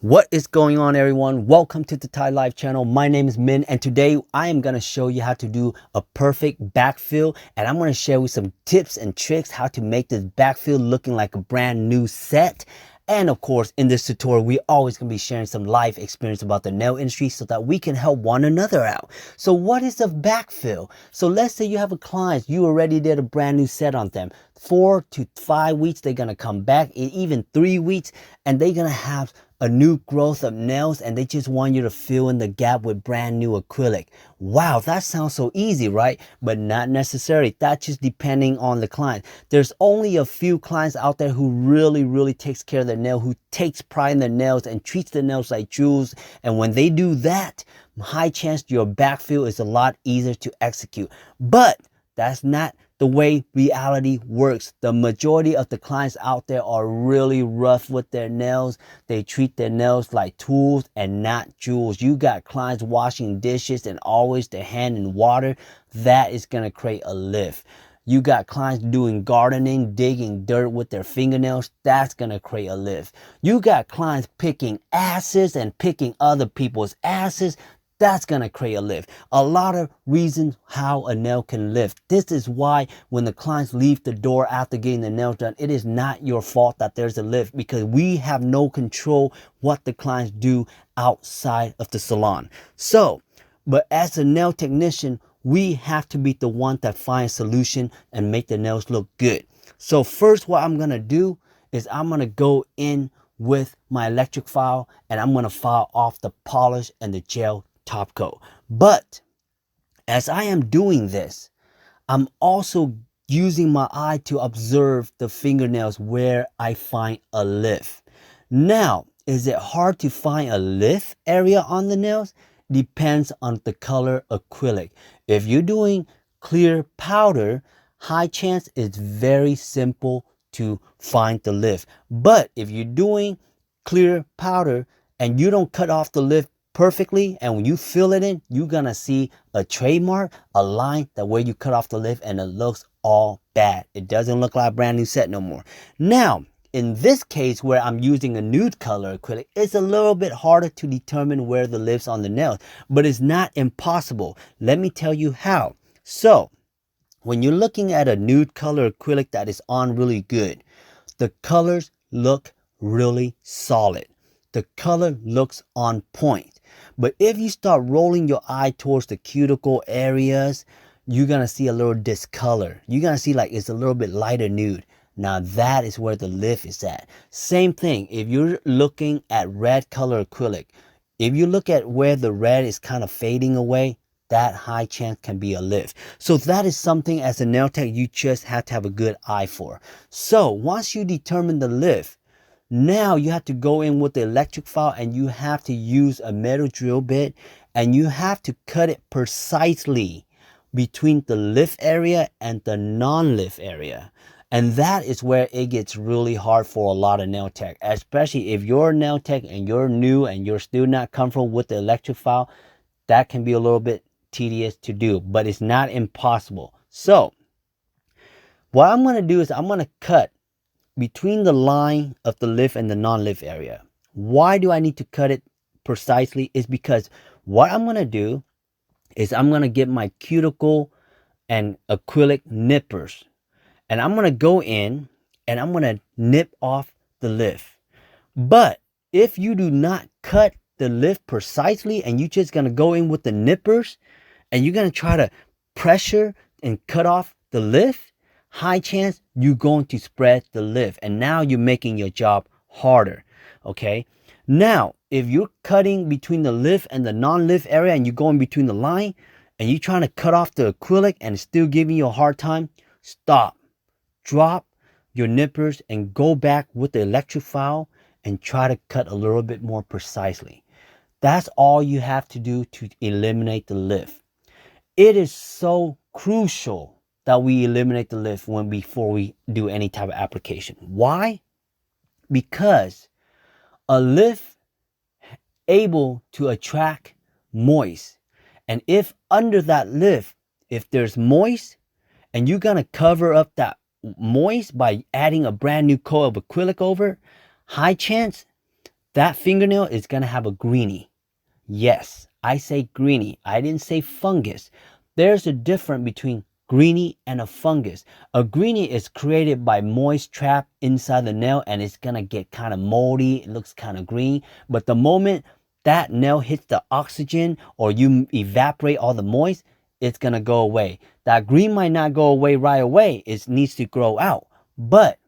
What is going on, everyone? Welcome to the Thai Life channel. My name is Min, and today I am going to show you how to do a perfect backfill, and I'm going to share with some tips and tricks how to make this backfill looking like a brand new set. And of course, in this tutorial, we always going to be sharing some life experience about the nail industry so that we can help one another out. So what is a backfill? So let's say you have a client, you already did a brand new set on them. 4 to 5 weeks, they're going to come back, even 3 weeks, and they're going to have a new growth of nails, and they just want you to fill in the gap with brand new acrylic. Wow, that sounds so easy, right? But not necessarily. That's just depending on the client. There's only a few clients out there who really takes care of their nail, who takes pride in their nails and treats the nails like jewels. And when they do that, high chance your backfill is a lot easier to execute. But that's not the way reality works. The majority of the clients out there are really rough with their nails. They treat their nails like tools and not jewels. You got clients washing dishes and always their hand in water. That is going to create a lift. You got clients doing gardening, digging dirt with their fingernails. That's going to create a lift. You got clients picking asses and picking other people's asses. That's going to create a lift. A lot of reasons how a nail can lift. This is why when the clients leave the door after getting the nails done, it is not your fault that there's a lift, because we have no control what the clients do outside of the salon. So, but as a nail technician, we have to be the one that finds solution and make the nails look good. So first, what I'm going to do is I'm going to go in with my electric file, and I'm going to file off the polish and the gel top coat. But as I am doing this, I'm also using my eye to observe the fingernails where I find a lift. Now, is it hard to find a lift area on the nails? Depends on the color acrylic. If you're doing clear powder, high chance it's very simple to find the lift. But if you're doing clear powder and you don't cut off the lift perfectly, and when you fill it in, you're gonna see a trademark, a line that where you cut off the lift, and it looks all bad. It doesn't look like a brand new set no more. Now, in this case where I'm using a nude color acrylic, it's a little bit harder to determine where the lift's on the nails, but it's not impossible. Let me tell you how. So, when you're looking at a nude color acrylic that is on really good, the colors look really solid. The color looks on point. But if you start rolling your eye towards the cuticle areas, you're going to see a little discolor. You're going to see like it's a little bit lighter nude. Now that is where the lift is at. Same thing, if you're looking at red color acrylic, if you look at where the red is kind of fading away, that high chance can be a lift. So that is something as a nail tech you just have to have a good eye for. So once you determine the lift, now you have to go in with the electric file, and you have to use a metal drill bit, and you have to cut it precisely between the lift area and the non-lift area. And that is where it gets really hard for a lot of nail tech, especially if you're a nail tech and you're new and you're still not comfortable with the electric file. That can be a little bit tedious to do, but it's not impossible. So what I'm going to do is I'm going to cut between the line of the lift and the non-lift area. Why do I need to cut it precisely? Is because what I'm going to do is I'm going to get my cuticle and acrylic nippers, and I'm going to go in and I'm going to nip off the lift. But if you do not cut the lift precisely and you're just going to go in with the nippers and you're going to try to pressure and cut off the lift, high chance you're going to spread the lift, and now you're making your job harder. Okay, now if you're cutting between the lift and the non-lift area and you're going between the line and you're trying to cut off the acrylic and it's still giving you a hard time, stop, drop your nippers and go back with the electric file and try to cut a little bit more precisely. That's all you have to do to eliminate the lift. It is so crucial that we eliminate the lift before we do any type of application. Why? Because a lift able to attract moist, and if under that lift, if there's moist, and you're gonna cover up that moist by adding a brand new coat of acrylic over, high chance that fingernail is going to have a greenie. Yes, I say greenie. I didn't say fungus. There's a difference between greenie and a fungus. A greenie is created by moist trap inside the nail, and it's going to get kind of moldy. It looks kind of green. But the moment that nail hits the oxygen or you evaporate all the moist, it's going to go away. That green might not go away right away. It needs to grow out. But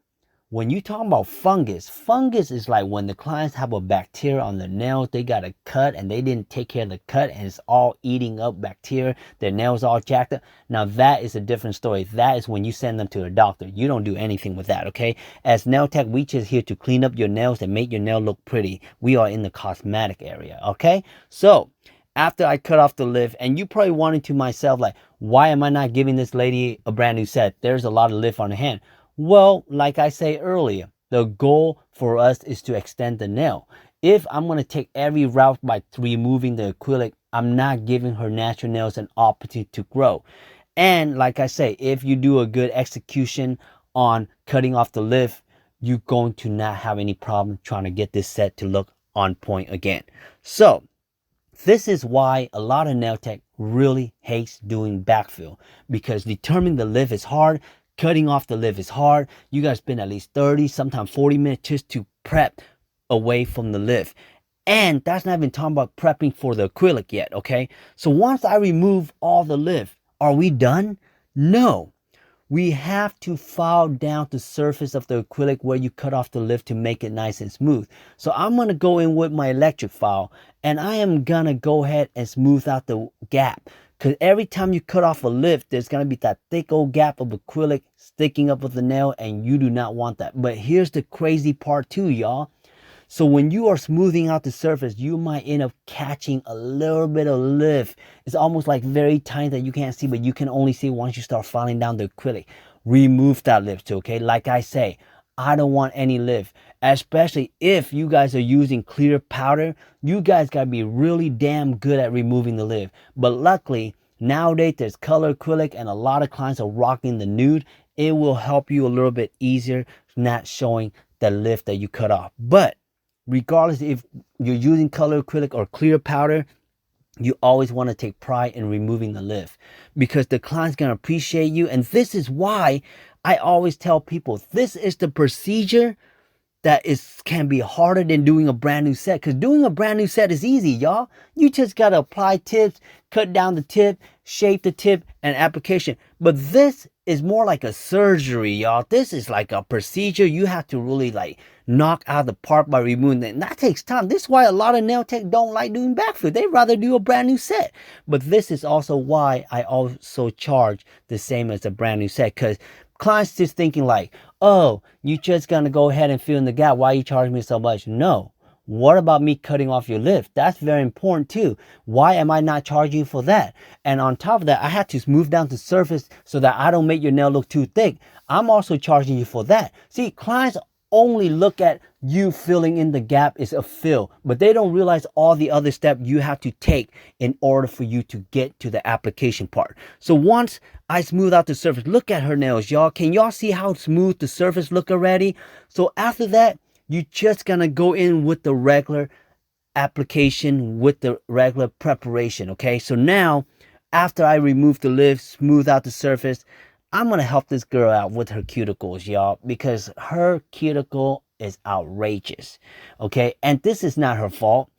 when you talk about fungus is like when the clients have a bacteria on their nails, they got a cut and they didn't take care of the cut and it's all eating up bacteria, their nails all jacked up. Now that is a different story. That is when you send them to a doctor. You don't do anything with that, okay? As nail tech, we just here to clean up your nails and make your nail look pretty. We are in the cosmetic area, okay? So after I cut off the lift, and you probably wondering to myself, like, why am I not giving this lady a brand new set? There's a lot of lift on the hand. Well, like I say earlier, the goal for us is to extend the nail. If I'm going to take every route by removing the acrylic, I'm not giving her natural nails an opportunity to grow. And like I say, if you do a good execution on cutting off the lift, you're going to not have any problem trying to get this set to look on point again. So this is why a lot of nail tech really hates doing backfill, because determining the lift is hard. Cutting off the lift is hard. You guys spend at least 30, sometimes 40 minutes just to prep away from the lift. And that's not even talking about prepping for the acrylic yet, okay? So once I remove all the lift, are we done? No. We have to file down the surface of the acrylic where you cut off the lift to make it nice and smooth. So I'm going to go in with my electric file and I am going to go ahead and smooth out the gap. Because every time you cut off a lift, there's going to be that thick old gap of acrylic sticking up with the nail, and you do not want that. But here's the crazy part too, y'all. So when you are smoothing out the surface, you might end up catching a little bit of lift. It's almost like very tiny that you can't see, but you can only see once you start filing down the acrylic. Remove that lift too, okay? Like I say, I don't want any lift, especially if you guys are using clear powder. You guys got to be really damn good at removing the lift. But luckily, nowadays there's color acrylic and a lot of clients are rocking the nude. It will help you a little bit easier not showing the lift that you cut off. But regardless if you're using color acrylic or clear powder, you always want to take pride in removing the lift, because the client's going to appreciate you. And this is why I always tell people, this is the procedure that can be harder than doing a brand new set. Because doing a brand new set is easy, y'all. You just got to apply tips, cut down the tip, shape the tip, and application. But this is more like a surgery, y'all. This is like a procedure you have to really like knock out the part by removing it. And that takes time. This is why a lot of nail tech don't like doing backfill. They'd rather do a brand new set. But this is also why I also charge the same as a brand new set. Because clients just thinking like, oh, you just gonna go ahead and fill in the gap. Why are you charging me so much? No. What about me cutting off your lift? That's very important too. Why am I not charging you for that? And on top of that, I had to smooth down the surface so that I don't make your nail look too thick. I'm also charging you for that. See, clients only look at you filling in the gap is a fill, but they don't realize all the other steps you have to take in order for you to get to the application part. So once I smooth out the surface, look at her nails, y'all. Can y'all see how smooth the surface look already? So after that, you just gonna go in with the regular application, with the regular preparation, okay? So now, after I remove the lift, smooth out the surface, I'm going to help this girl out with her cuticles, y'all, because her cuticle is outrageous, okay? And this is not her fault.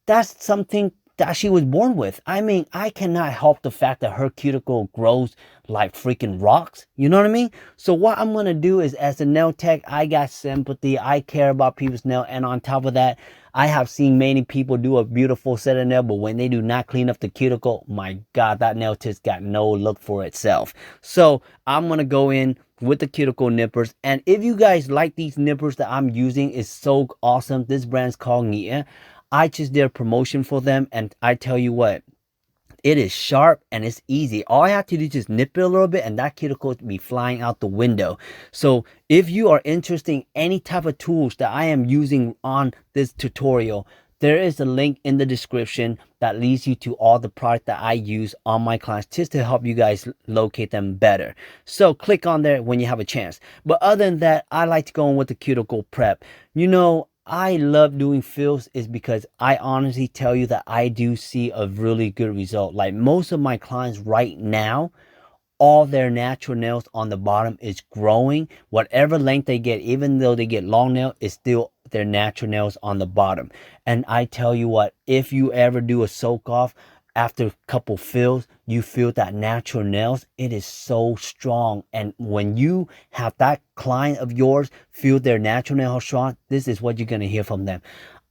That's something that she was born with. I mean, I cannot help the fact that her cuticle grows like freaking rocks. You know what I mean? So what I'm going to do is, as a nail tech, I got sympathy. I care about people's nail. And on top of that, I have seen many people do a beautiful set of nail, but when they do not clean up the cuticle, my God, that nail just got no look for itself. So I'm going to go in with the cuticle nippers. And if you guys like these nippers that I'm using, it's so awesome. This brand's called Nia. I just did a promotion for them, and I tell you what, it is sharp and it's easy. All I have to do is just nip it a little bit and that cuticle will be flying out the window. So if you are interested in any type of tools that I am using on this tutorial, there is a link in the description that leads you to all the product that I use on my clients just to help you guys locate them better. So click on there when you have a chance. But other than that, I like to go in with the cuticle prep. You know, I love doing fills is because I honestly tell you that I do see a really good result. Like most of my clients right now, all their natural nails on the bottom is growing. Whatever length they get, even though they get long nail, it's still their natural nails on the bottom. And I tell you what, if you ever do a soak off after a couple fills, you feel that natural nails, it is so strong. And when you have that client of yours feel their natural nail strong, this is what you're going to hear from them.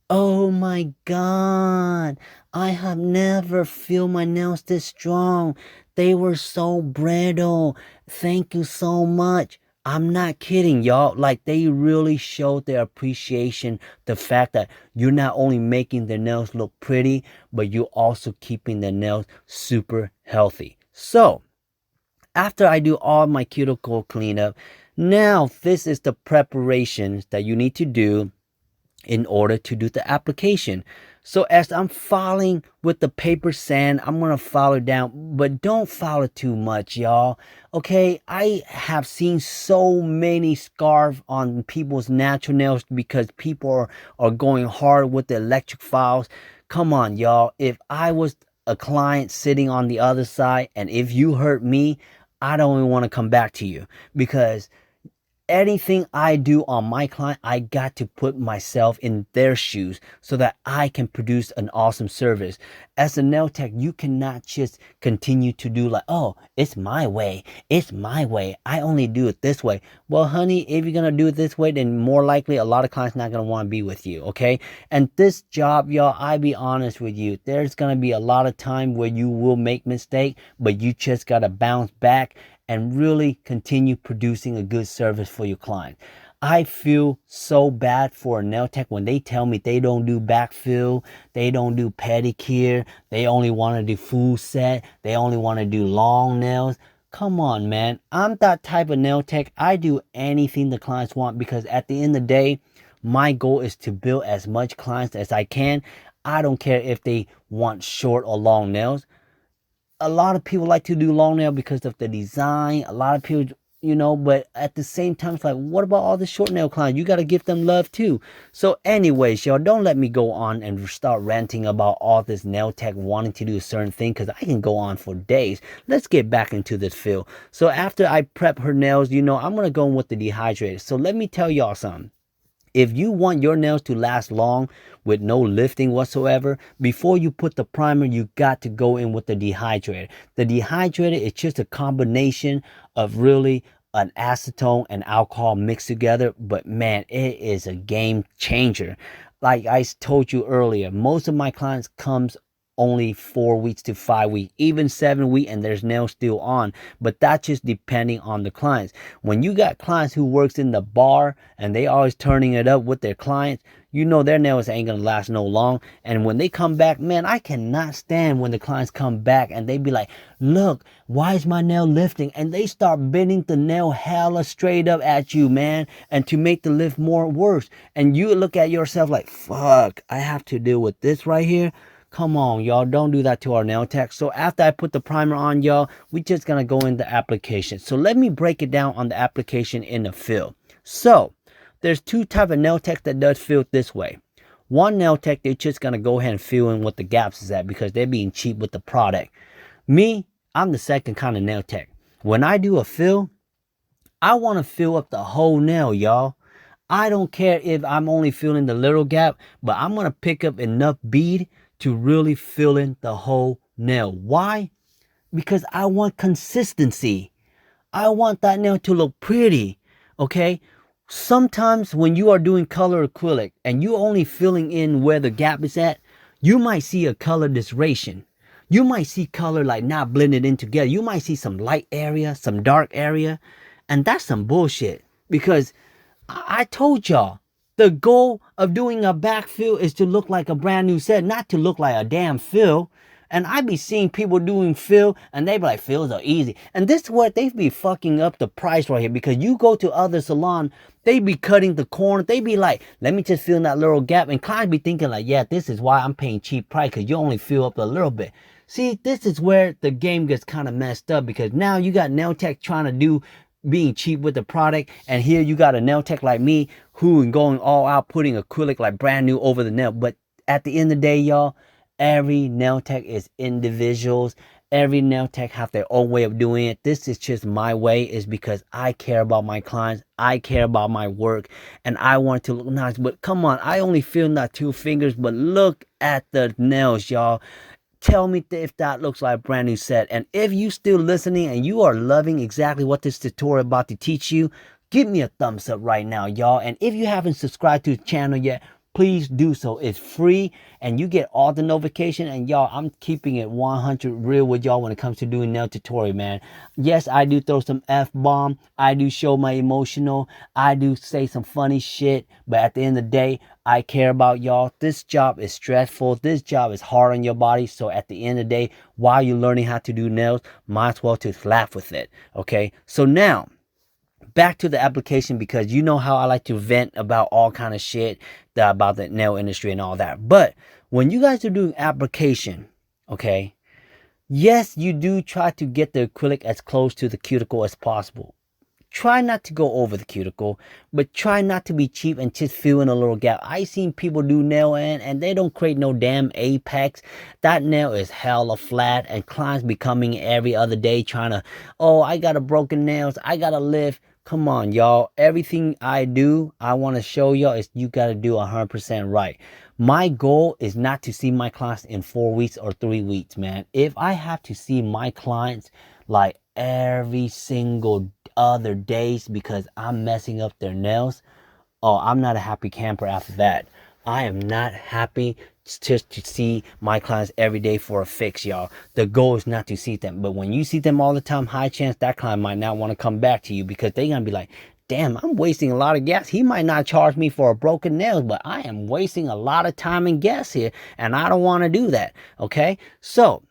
Oh my God, I have never feel my nails this strong. They were so brittle. Thank you so much. I'm not kidding, y'all. Like, they really showed their appreciation. The fact that you're not only making their nails look pretty, but you're also keeping their nails super healthy. So, after I do all my cuticle cleanup, now this is the preparations that you need to do in order to do the application. So as I'm filing with the paper sand, I'm going to file it down, but don't file it too much, y'all. Okay, I have seen so many scars on people's natural nails because people are going hard with the electric files. Come on, y'all. If I was a client sitting on the other side and if you hurt me, I don't even want to come back to you, because anything I do on my client, I got to put myself in their shoes so that I can produce an awesome service. As a nail tech, you cannot just continue to do like, oh, it's my way. It's my way. I only do it this way. Well, honey, if you're going to do it this way, then more likely a lot of clients not going to want to be with you, okay? And this job, y'all, I be honest with you, there's going to be a lot of time where you will make mistake, but you just got to bounce back and really continue producing a good service for your client. I feel so bad for a nail tech when they tell me they don't do backfill, they don't do pedicure, they only want to do full set, they only want to do long nails. Come on, man. I'm that type of nail tech. I do anything the clients want because at the end of the day, my goal is to build as much clients as I can. I don't care if they want short or long nails. A lot of people like to do long nail because of the design. A lot of people, but at the same time, it's like, what about all the short nail clients? You got to give them love too. So anyways, y'all, don't let me go on and start ranting about all this nail tech wanting to do a certain thing, because I can go on for days. Let's get back into this field. So after I prep her nails, I'm going to go in with the dehydrator. So let me tell y'all something. If you want your nails to last long with no lifting whatsoever, before you put the primer, you got to go in with the dehydrator. The dehydrator is just a combination of really an acetone and alcohol mixed together. But man, it is a game changer. Like I told you earlier, most of my clients comes only 4 weeks to 5 weeks, even 7 weeks, and there's nails still on. But that's just depending on the clients. When you got clients who works in the bar and they always turning it up with their clients, their nails ain't gonna last no long. And when they come back, man, I cannot stand when the clients come back and they be like, look, why is my nail lifting? And they start bending the nail hella straight up at you, man, and to make the lift more worse. And you look at yourself like, fuck, I have to deal with this right here. Come on, y'all, don't do that to our nail tech. So after I put the primer on, y'all, we just gonna go in the application. So let me break it down on the application in the fill. So there's two type of nail tech that does fill this way. One nail tech, they're just gonna go ahead and fill in what the gaps is at because they're being cheap with the product. Me, I'm the second kind of nail tech. When I do a fill, I want to fill up the whole nail, y'all. I don't care if I'm only filling the little gap, but I'm gonna pick up enough bead to really fill in the whole nail. Why? Because I want consistency. I want that nail to look pretty, okay? Sometimes when you are doing color acrylic and you're only filling in where the gap is at, you might see a color distortion. You might see color like not blended in together. You might see some light area, some dark area, and that's some bullshit. Because I told y'all, the goal of doing a backfill is to look like a brand new set, not to look like a damn fill. And I be seeing people doing fill and they be like, fills are easy. And this is what they be fucking up the price right here, because you go to other salon, they be cutting the corner. They be like, let me just fill in that little gap. And clients be thinking like, yeah, this is why I'm paying cheap price, because you only fill up a little bit. See, this is where the game gets kind of messed up, because now you got nail tech trying to do being cheap with the product, and here you got a nail tech like me who is going all out putting acrylic like brand new over the nail. But at the end of the day, y'all, every nail tech is individuals. Every nail tech have their own way of doing it. This is just my way, is because I care about my clients. I care about my work, and I want it to look nice. But come on, I only feel not 2 fingers, but look at the nails, y'all. Tell me if that looks like a brand new set. And if you still listening and you are loving exactly what this tutorial about to teach you, give me a thumbs up right now, y'all. And if you haven't subscribed to the channel yet, please do so. It's free and you get all the notification. And y'all, I'm keeping it 100 real with y'all when it comes to doing nail tutorial, man. Yes, I do throw some F-bomb. I do show my emotional. I do say some funny shit. But at the end of the day, I care about y'all. This job is stressful. This job is hard on your body. So at the end of the day, while you're learning how to do nails, might as well just laugh with it. Okay, so now back to the application, because you know how I like to vent about all kind of shit about the nail industry and all that. But when you guys are doing application, okay, yes, you do try to get the acrylic as close to the cuticle as possible. Try not to go over the cuticle, but try not to be cheap and just fill in a little gap. I seen people do nail and they don't create no damn apex. That nail is hella flat, and clients be coming every other day trying to, oh, I got a broken nails, I got a lift. Come on, y'all. Everything I do, I want to show y'all is you got to do 100% right. My goal is not to see my clients in 4 weeks or 3 weeks, man. If I have to see my clients like every single other days because I'm messing up their nails, oh, I'm not a happy camper after that. I am not happy just to see my clients every day for a fix, y'all. The goal is not to see them. But when you see them all the time, high chance that client might not want to come back to you, because they're going to be like, damn, I'm wasting a lot of gas. He might not charge me for a broken nails, but I am wasting a lot of time and gas here, and I don't want to do that. Okay, so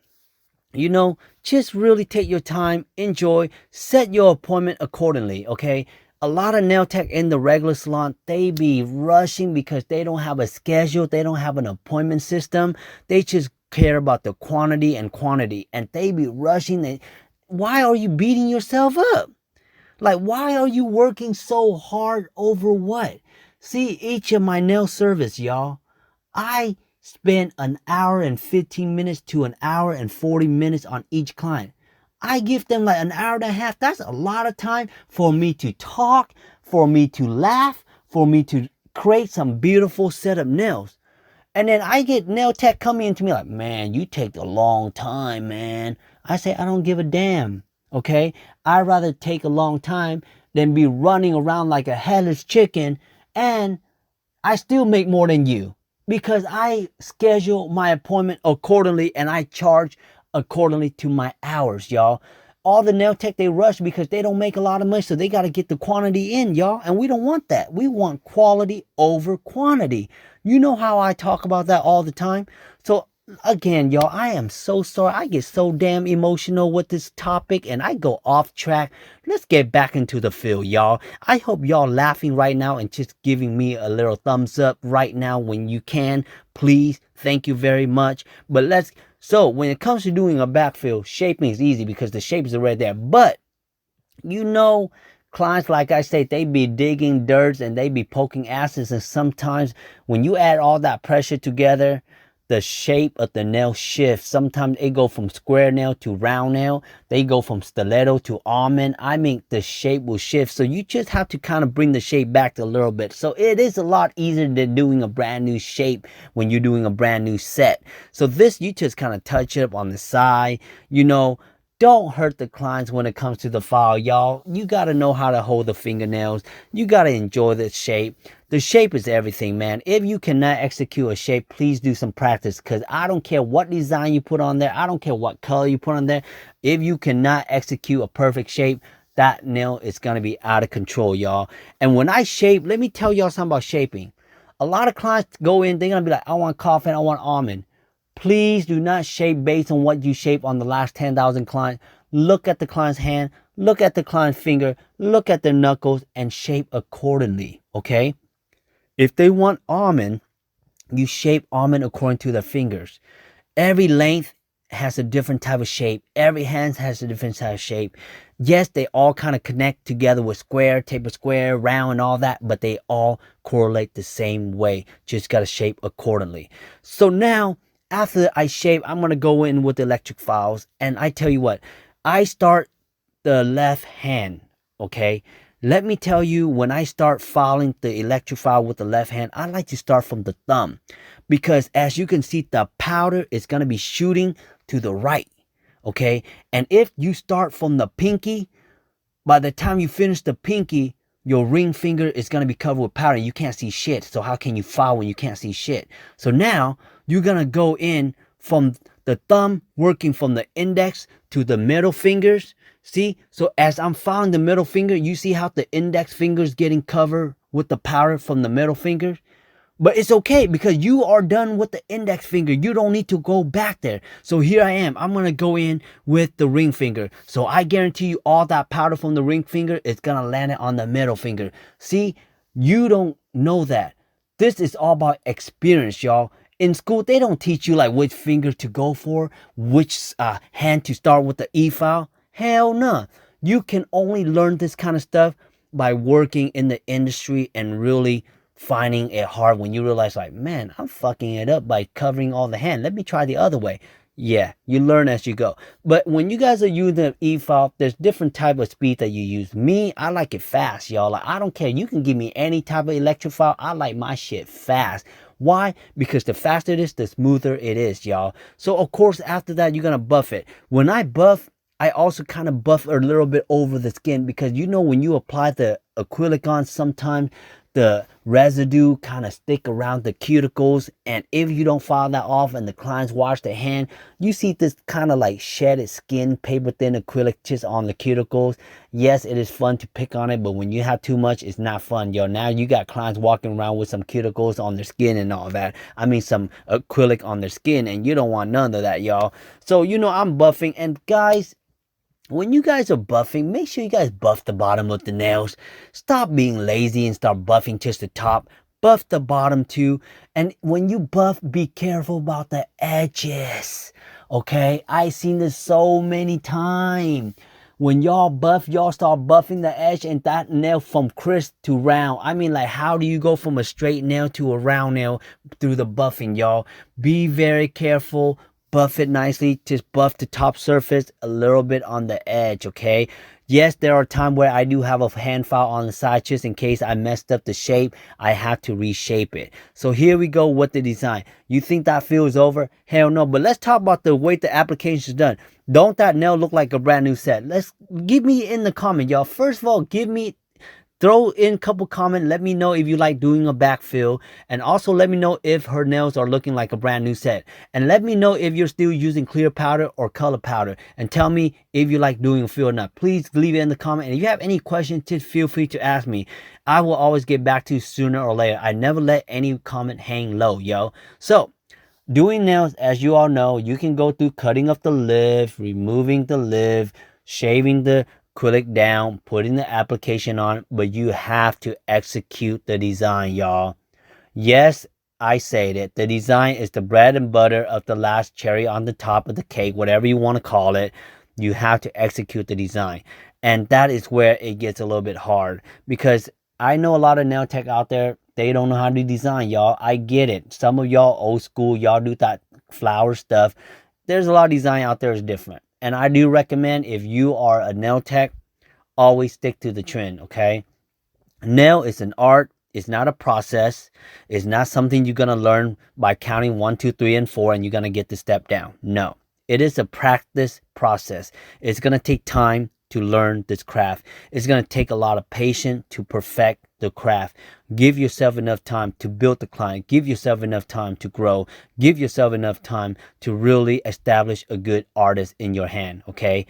you know, just really take your time, enjoy, set your appointment accordingly. Okay, a lot of nail tech in the regular salon, they be rushing because they don't have a schedule, they don't have an appointment system. They just care about the quantity, and they be rushing. Why are you beating yourself up? Like, why are you working so hard over what? See, each of my nail service, y'all, I spend an hour and 15 minutes to an hour and 40 minutes on each client. I give them like an hour and a half. That's a lot of time for me to talk, for me to laugh, for me to create some beautiful setup nails. And then I get nail tech coming into me like, man, you take a long time, man. I say, I don't give a damn. Okay, I'd rather take a long time than be running around like a headless chicken, and I still make more than you, because I schedule my appointment accordingly and I charge accordingly to my hours, y'all. All the nail tech, they rush because they don't make a lot of money, so they got to get the quantity in, y'all. And we don't want that. We want quality over quantity. You know how I talk about that all the time. So again, y'all, I am so sorry. I get so damn emotional with this topic and I go off track. Let's get back into the field, y'all. I hope y'all laughing right now and just giving me a little thumbs up right now when you can. Please, thank you very much. But so when it comes to doing a backfill, shaping is easy because the shapes are right there. But you know, clients, like I say, they be digging dirt and they be poking asses, and sometimes when you add all that pressure together, the shape of the nail shifts. Sometimes it go from square nail to round nail. They go from stiletto to almond. I mean, the shape will shift. So you just have to kind of bring the shape back a little bit. So it is a lot easier than doing a brand new shape when you're doing a brand new set. So this, you just kind of touch it up on the side, you know. Don't hurt the clients when it comes to the file, y'all. You got to know how to hold the fingernails. You got to enjoy the shape. The shape is everything, man. If you cannot execute a shape, please do some practice, because I don't care what design you put on there. I don't care what color you put on there. If you cannot execute a perfect shape, that nail is going to be out of control, y'all. And when I shape, let me tell y'all something about shaping. A lot of clients go in, they're going to be like, I want coffin, I want almond. Please do not shape based on what you shape on the last 10,000 clients. Look at the client's hand, look at the client's finger, look at their knuckles, and shape accordingly, okay? If they want almond, you shape almond according to their fingers. Every length has a different type of shape. Every hand has a different type of shape. Yes, they all kind of connect together with square, taper square, round, and all that, but they all correlate the same way. Just got to shape accordingly. So now, after I shape, I'm going to go in with the electric files. And I tell you what, I start the left hand, okay? Let me tell you, when I start filing the electric file with the left hand, I like to start from the thumb. Because as you can see, the powder is going to be shooting to the right, okay? And if you start from the pinky, by the time you finish the pinky, your ring finger is going to be covered with powder. You can't see shit. So how can you file when you can't see shit? So now you're going to go in from the thumb, working from the index to the middle fingers. See? So as I'm filing the middle finger, you see how the index finger is getting covered with the powder from the middle finger? But it's okay because you are done with the index finger. You don't need to go back there. So here I am. I'm going to go in with the ring finger. So I guarantee you all that powder from the ring finger is going to land it on the middle finger. See, you don't know that. This is all about experience, y'all. In school, they don't teach you like which finger to go for, which hand to start with the E file. Hell no. You can only learn this kind of stuff by working in the industry and really finding it hard when you realize like, man, I'm fucking it up by covering all the hand. Let me try the other way. Yeah, you learn as you go. But when you guys are using the E file, there's different type of speed that you use. Me, I like it fast, y'all. Like, I don't care. You can give me any type of electric file. I like my shit fast. Why? Because the faster it is, the smoother it is, y'all. So, of course, after that, you're going to buff it. When I buff, I also kind of buff a little bit over the skin because, you know, when you apply the acrylic on, sometimes the residue kind of stick around the cuticles, and if you don't file that off and the clients wash their hand, you see this kind of like shedded skin, paper thin acrylic just on the cuticles. Yes, it is fun to pick on it, but when you have too much, it's not fun, yo. Now you got clients walking around with some cuticles on their skin and all that. I mean, some acrylic on their skin, and you don't want none of that, y'all. So, you know, I'm buffing, and guys, when you guys are buffing, make sure you guys buff the bottom of the nails. Stop being lazy and start buffing just the top. Buff the bottom too. And when you buff, be careful about the edges. Okay? I've seen this so many times. When y'all buff, y'all start buffing the edge and that nail from crisp to round. I mean, like, how do you go from a straight nail to a round nail through the buffing, y'all? Be very careful. Buff it nicely. Just buff the top surface, a little bit on the edge, okay? Yes, there are times where I do have a hand file on the side just in case I messed up the shape. I have to reshape it. So here we go with the design. You think that feels over? Hell no. But let's talk about the way the application is done. Don't that nail look like a brand new set? Let's give me in the comment, y'all. First of all, throw in a couple comments. Let me know if you like doing a backfill. And also let me know if her nails are looking like a brand new set. And let me know if you're still using clear powder or color powder. And tell me if you like doing a fill or not. Please leave it in the comment. And if you have any questions, just feel free to ask me. I will always get back to you sooner or later. I never let any comment hang low, yo. So, doing nails, as you all know, you can go through cutting up the lip, removing the lip, shaving the acrylic down, putting the application on, but you have to execute the design, y'all. Yes, I say that the design is the bread and butter of the last cherry on the top of the cake, whatever you want to call it. You have to execute the design. And that is where it gets a little bit hard, because I know a lot of nail tech out there, they don't know how to design, y'all. I get it. Some of y'all old school, y'all do that flower stuff. There's a lot of design out there is different. And I do recommend, if you are a nail tech, always stick to the trend, okay? Nail is an art. It's not a process. It's not something you're going to learn by counting 1, 2, 3, and 4 and you're going to get the step down. No. It is a practice process. It's going to take time to learn this craft. It's going to take a lot of patience to perfect the craft. Give yourself enough time to build the client. Give yourself enough time to grow. Give yourself enough time to really establish a good artist in your hand, okay?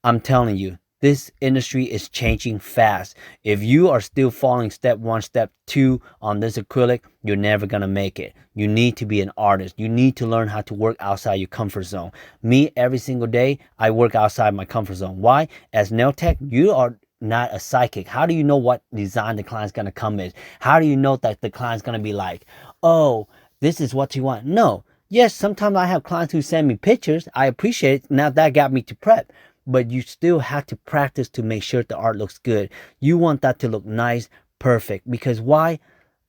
I'm telling you, this industry is changing fast. If you are still following step 1, step 2 on this acrylic, you're never going to make it. You need to be an artist. You need to learn how to work outside your comfort zone. Me, every single day, I work outside my comfort zone. Why? As nail tech, you are not a psychic. How do you know what design the client's going to come in? How do you know that the client's going to be like, oh, this is what you want? No. Yes, sometimes I have clients who send me pictures. I appreciate it. Now that got me to prep. But you still have to practice to make sure the art looks good. You want that to look nice, perfect. Because why?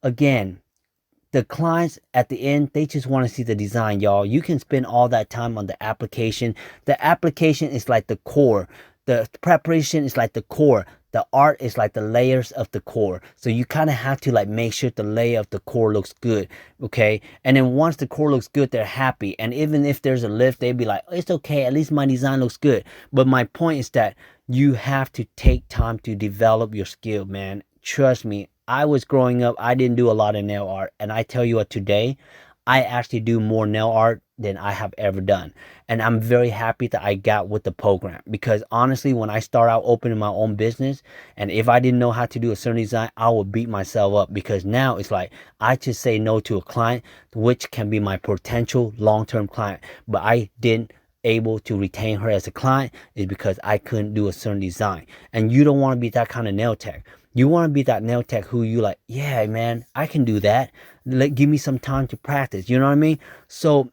Again, the clients at the end, they just want to see the design, y'all. You can spend all that time on the application. The application is like the core. The preparation is like the core. The art is like the layers of the core. So you kind of have to like make sure the layer of the core looks good. Okay. And then once the core looks good, they're happy. And even if there's a lift, they'd be like, it's okay. At least my design looks good. But my point is that you have to take time to develop your skill, man. Trust me, I was growing up, I didn't do a lot of nail art. And I tell you what, today, I actually do more nail art than I have ever done. And I'm very happy that I got with the program, because honestly, when I start out opening my own business, and if I didn't know how to do a certain design, I would beat myself up, because now it's like I just say no to a client, which can be my potential long-term client. But I didn't able to retain her as a client is because I couldn't do a certain design. And you don't want to be that kind of nail tech. You want to be that nail tech who you like, yeah, man, I can do that. Give me some time to practice. You know what I mean? So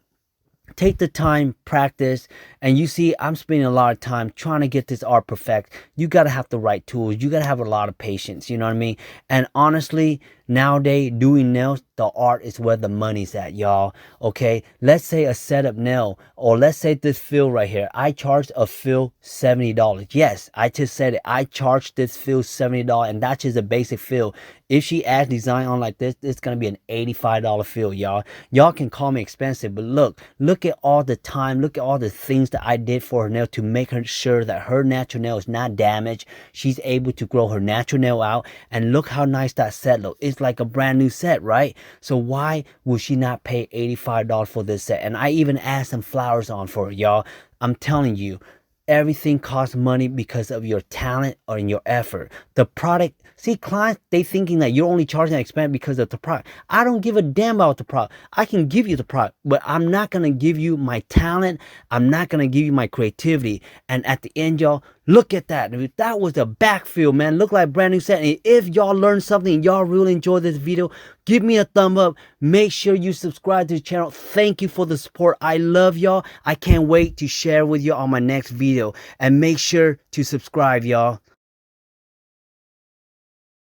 take the time, practice. And you see, I'm spending a lot of time trying to get this art perfect. You got to have the right tools. You got to have a lot of patience. You know what I mean? And honestly, nowadays, doing nails, the art is where the money's at, y'all. Okay, let's say a setup nail, or let's say this fill right here. I charged a fill $70. Yes, I just said it. I charged this fill $70, and that's just a basic fill. If she adds design on like this, it's gonna be an $85 fill, y'all. Y'all can call me expensive, but look at all the time, look at all the things that I did for her nail to make her sure that her natural nail is not damaged. She's able to grow her natural nail out, and look how nice that set looks. It's like a brand new set, right? So why would she not pay $85 for this set? And I even add some flowers on for it, y'all. I'm telling you, everything costs money because of your talent or in your effort. The product, see, clients, they thinking that you're only charging that expense because of the product. I don't give a damn about the product. I can give you the product, but I'm not going to give you my talent. I'm not going to give you my creativity. And at the end, y'all, look at that. That was a backfill, man. Look like brand new set. And if y'all learned something, y'all really enjoyed this video, give me a thumb up. Make sure you subscribe to the channel. Thank you for the support. I love y'all. I can't wait to share with you on my next video. And make sure to subscribe, y'all.